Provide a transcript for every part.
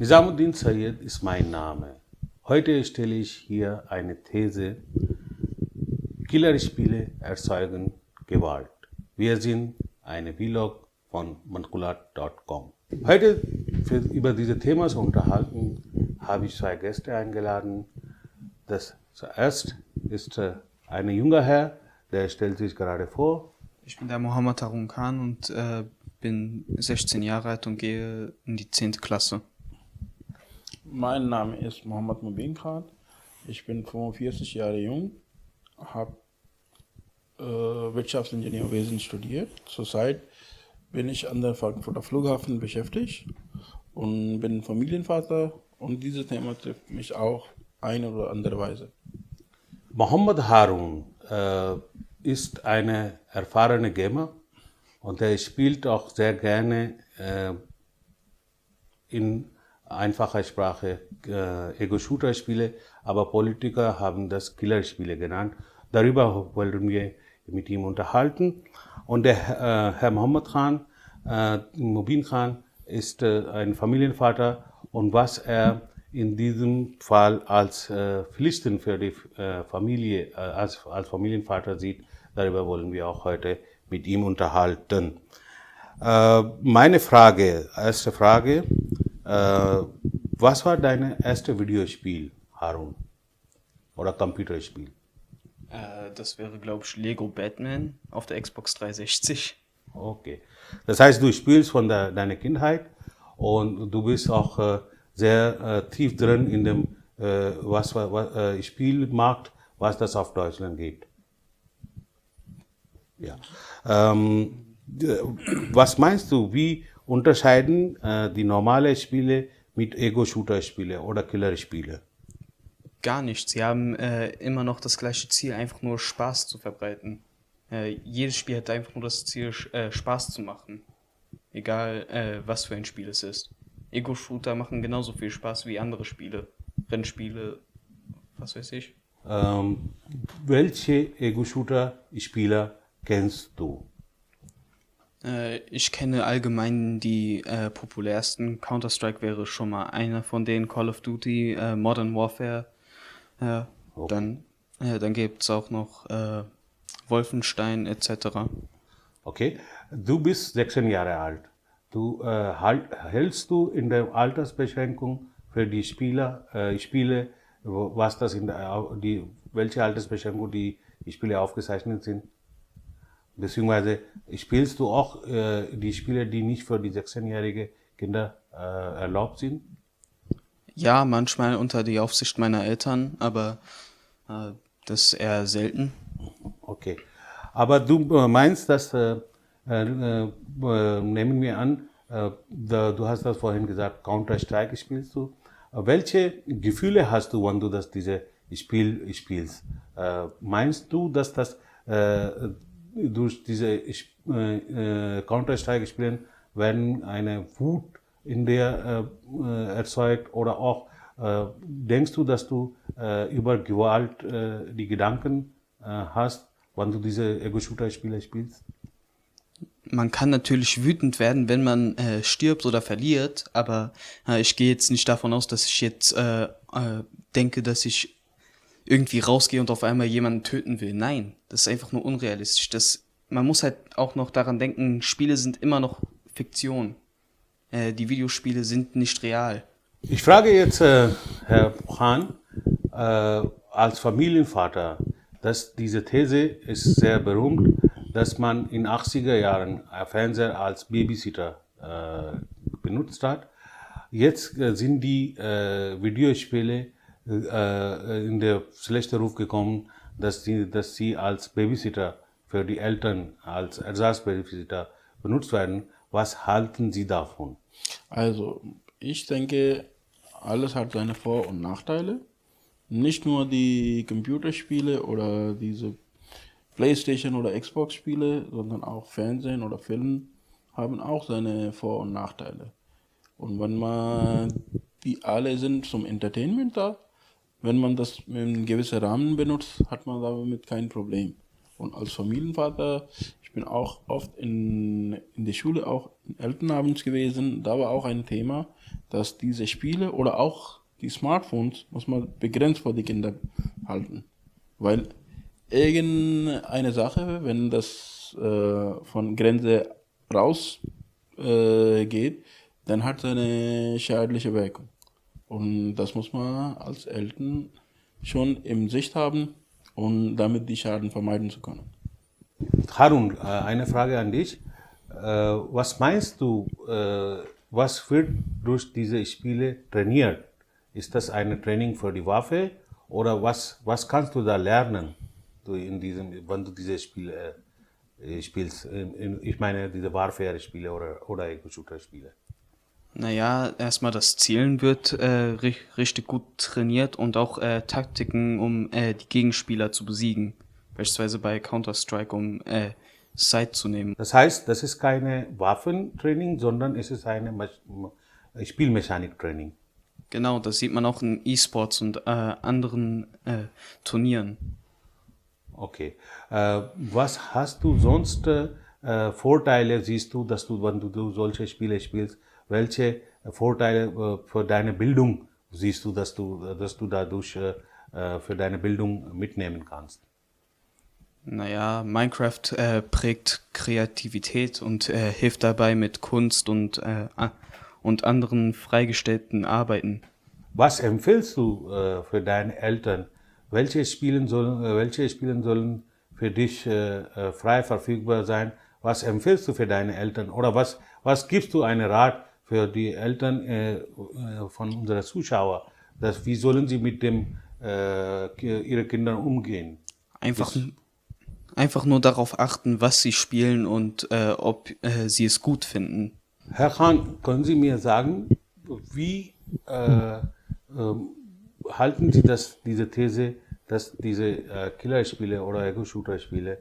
Nizamuddin Sayyed ist mein Name. Heute stelle ich hier eine These: Killerspiele erzeugen Gewalt. Wir sind eine Vlog von mankulat.com. Heute über dieses Thema zu unterhalten, habe ich zwei Gäste eingeladen. Das zuerst ist ein junger Herr, der stellt sich gerade vor. Ich bin der Mohammed Harun Khan und bin 16 Jahre alt und gehe in die 10. Klasse. Mein Name ist Mohammed Mubin Khan. Ich bin 45 Jahre jung, habe Wirtschaftsingenieurwesen studiert. Zurzeit bin ich an der Frankfurter Flughafen beschäftigt und bin Familienvater, und dieses Thema trifft mich auch eine oder andere Weise. Mohammed Harun ist eine erfahrene Gamer und er spielt auch sehr gerne in einfacher Sprache Ego-Shooter-Spiele, aber Politiker haben das Killerspiele genannt. Darüber wollten wir mit ihm unterhalten. Und der Herr Mohammed Khan, Mubin Khan, ist ein Familienvater, und was er in diesem Fall als Pflichten für die Familie, als Familienvater sieht, darüber wollen wir auch heute mit ihm unterhalten. Meine erste Frage, was war dein erstes Videospiel, Harun? Oder Computerspiel? Das wäre, glaube ich, Lego Batman auf der Xbox 360. Okay. Das heißt, du spielst von deiner Kindheit und du bist auch sehr tief drin in dem Spielmarkt, was das auf Deutschland gibt. Ja. Was meinst du, wie unterscheiden die normalen Spiele mit Ego-Shooter-Spiele oder Killer-Spiele? Gar nichts. Sie haben immer noch das gleiche Ziel, einfach nur Spaß zu verbreiten. Jedes Spiel hat einfach nur das Ziel, Spaß zu machen. Egal, was für ein Spiel es ist. Ego-Shooter machen genauso viel Spaß wie andere Spiele. Rennspiele, was weiß ich. Welche Ego-Shooter-Spieler kennst du? Ich kenne allgemein die populärsten. Counter-Strike wäre schon mal einer von denen. Call of Duty, Modern Warfare. Okay. Dann gibt es auch noch Wolfenstein etc. Okay, du bist 16 Jahre alt. Hältst du in der Altersbeschränkung für die Spiele, was das welche Altersbeschränkung die Spiele aufgezeichnet sind? Beziehungsweise spielst du auch die Spiele, die nicht für die 16-jährige Kinder erlaubt sind? Ja, manchmal unter die Aufsicht meiner Eltern, aber das ist eher selten. Okay. Aber du meinst, dass, nehmen wir an, du hast das vorhin gesagt, Counter-Strike spielst du. Welche Gefühle hast du, wenn du dieses Spiel spielst? Meinst du, dass das durch diese Counter-Strike spielen werden eine Wut in dir erzeugt, oder auch denkst du, dass du über Gewalt die Gedanken hast, wenn du diese Ego-Shooter-Spiele spielst? Man kann natürlich wütend werden, wenn man stirbt oder verliert, aber ich gehe jetzt nicht davon aus, dass ich jetzt denke, dass ich irgendwie rausgehe und auf einmal jemanden töten will. Nein, das ist einfach nur unrealistisch. Man muss halt auch noch daran denken, Spiele sind immer noch Fiktion. Die Videospiele sind nicht real. Ich frage jetzt Herr Khan, als Familienvater, dass diese These ist sehr berühmt, dass man in 80er Jahren Fernseher als Babysitter benutzt hat. Jetzt sind die Videospiele in der schlechten Ruf gekommen, dass sie als Babysitter für die Eltern, als Ersatzbabysitter benutzt werden. Was halten Sie davon? Also, ich denke, alles hat seine Vor- und Nachteile. Nicht nur die Computerspiele oder diese PlayStation- oder Xbox-Spiele, sondern auch Fernsehen oder Film haben auch seine Vor- und Nachteile. Und wenn man die alle sind zum Entertainment da, wenn man das in einem gewissen Rahmen benutzt, hat man damit kein Problem. Und als Familienvater, ich bin auch oft in der Schule, auch in Elternabends gewesen, da war auch ein Thema, dass diese Spiele oder auch die Smartphones muss man begrenzt vor die Kinder halten. Weil irgendeine Sache, wenn das von Grenze raus geht, dann hat es eine schädliche Wirkung. Und das muss man als Eltern schon im Sicht haben, um damit die Schaden vermeiden zu können. Harun, eine Frage an dich. Was meinst du, was wird durch diese Spiele trainiert? Ist das ein Training für die Waffe oder was kannst du da lernen, wenn du diese Spiele spielst? Ich meine diese Warfare-Spiele oder Ego-Shooter-Spiele. Naja, erstmal das Zielen wird richtig gut trainiert und auch Taktiken, um die Gegenspieler zu besiegen. Beispielsweise bei Counter-Strike, um Side zu nehmen. Das heißt, das ist keine Waffentraining, sondern es ist eine Spielmechanik-Training. Genau, das sieht man auch in E-Sports und anderen Turnieren. Okay. Was hast du sonst Vorteile, siehst du, dass du, wenn du solche Spiele spielst, welche Vorteile für deine Bildung siehst du, dass du dadurch für deine Bildung mitnehmen kannst? Naja, Minecraft prägt Kreativität und hilft dabei mit Kunst und anderen freigestellten Arbeiten. Was empfiehlst du für deine Eltern? Welche Spiele sollen für dich frei verfügbar sein? Was empfiehlst du für deine Eltern? Oder was gibst du einen Rat für die Eltern von unseren Zuschauern? Wie sollen sie mit ihre Kindern umgehen? Einfach nur darauf achten, was sie spielen und ob sie es gut finden. Herr Khan, können Sie mir sagen, wie halten Sie diese These, dass diese Killerspiele oder Ego-Shooter-Spiele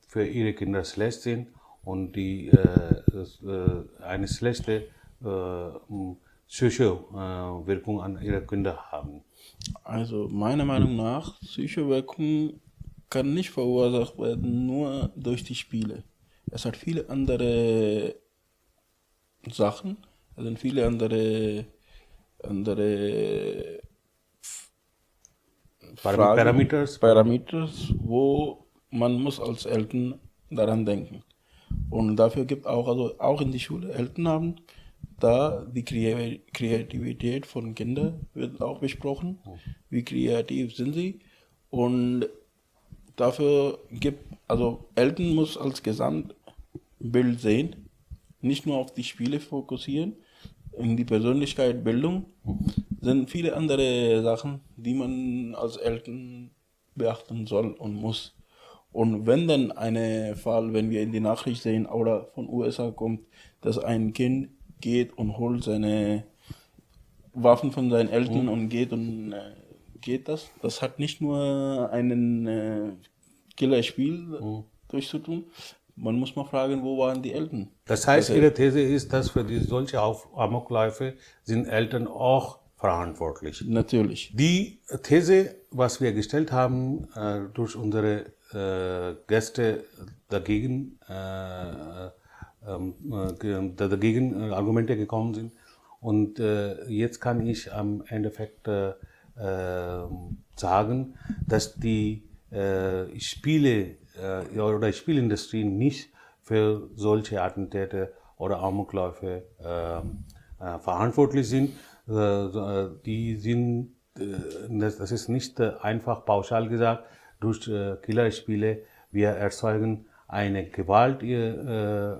für Ihre Kinder schlecht sind und die eine schlechte psychische Wirkung an ihre Kinder haben? Also meiner Meinung nach, psychische Wirkung kann nicht verursacht werden nur durch die Spiele. Es hat viele andere Sachen, es sind viele andere Parameters, wo man muss als Eltern daran denken. Und dafür gibt auch in die Schule Elternabend, da die Kreativität von Kindern wird auch besprochen, wie kreativ sind sie. Und dafür Eltern muss als Gesamtbild sehen, nicht nur auf die Spiele fokussieren. In die Persönlichkeitsbildung sind viele andere Sachen, die man als Eltern beachten soll und muss. Und wenn dann wenn wir in die Nachricht sehen oder von USA kommt, dass ein Kind geht und holt seine Waffen von seinen Eltern und geht das hat nicht nur einen Killerspiel durchzutun. Man muss mal fragen, wo waren die Eltern? Das heißt, Ihre These ist, dass für solche Amokläufe sind Eltern auch verantwortlich. Natürlich. Die These, was wir gestellt haben, durch unsere Gäste dagegen Argumente gekommen sind. Und jetzt kann ich am Endeffekt sagen, dass die Spiele oder Spielindustrie nicht für solche Attentate oder Amokläufe verantwortlich sind. Die sind, das ist nicht einfach pauschal gesagt, durch Killerspiele, wir erzeugen eine Gewalt im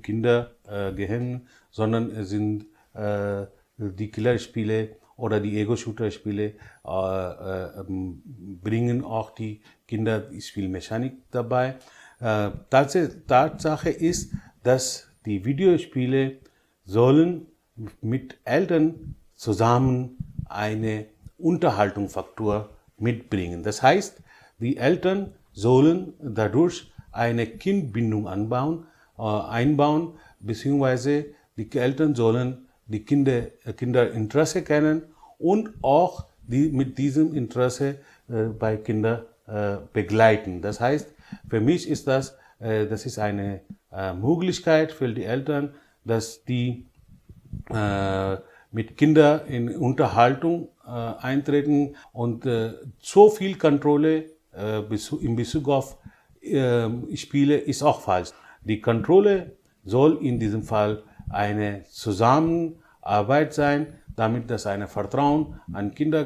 Kindergehirn, sondern es sind die Killerspiele oder die Ego-Shooter-Spiele bringen auch die Kinder die Spielmechanik dabei. Tatsache ist, dass die Videospiele sollen mit Eltern zusammen eine Unterhaltungsfaktor mitbringen. Das heißt, die Eltern sollen dadurch eine Kindbindung einbauen, beziehungsweise die Eltern sollen die Kinderinteresse kennen und auch mit diesem Interesse bei Kindern begleiten. Das heißt, für mich ist das ist eine Möglichkeit für die Eltern, dass die mit Kindern in Unterhaltung eintreten und so viel Kontrolle in Bezug auf Spiele ist auch falsch. Die Kontrolle soll in diesem Fall eine Zusammenarbeit sein, damit das ein Vertrauen an Kinder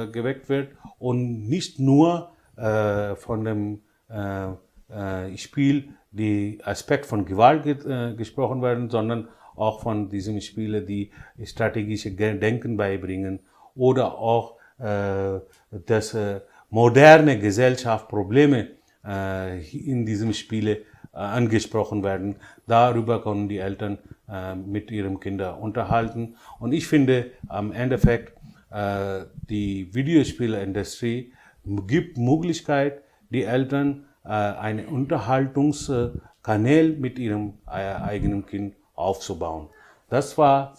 geweckt wird und nicht nur von dem Spiel die Aspekt von Gewalt gesprochen werden, sondern auch von diesen Spielen, die strategische Denken beibringen oder auch dass moderne Gesellschaft Probleme in diesem Spiele angesprochen werden. Darüber können die Eltern mit ihren Kindern unterhalten. Und ich finde, am Endeffekt, die Videospielindustrie gibt Möglichkeit, die Eltern einen Unterhaltungskanal mit ihrem eigenen Kind aufzubauen. Das war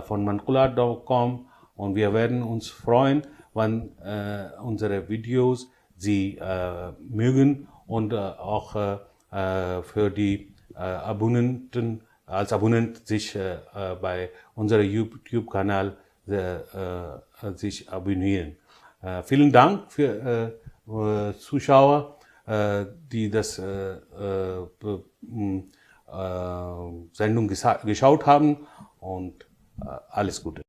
von manqulat.com und wir werden uns freuen, wenn unsere Videos Sie mögen und auch für die Abonnenten als Abonnent sich bei unserem YouTube-Kanal sich abonnieren. Vielen Dank für Zuschauer, die das Sendung geschaut haben und alles Gute.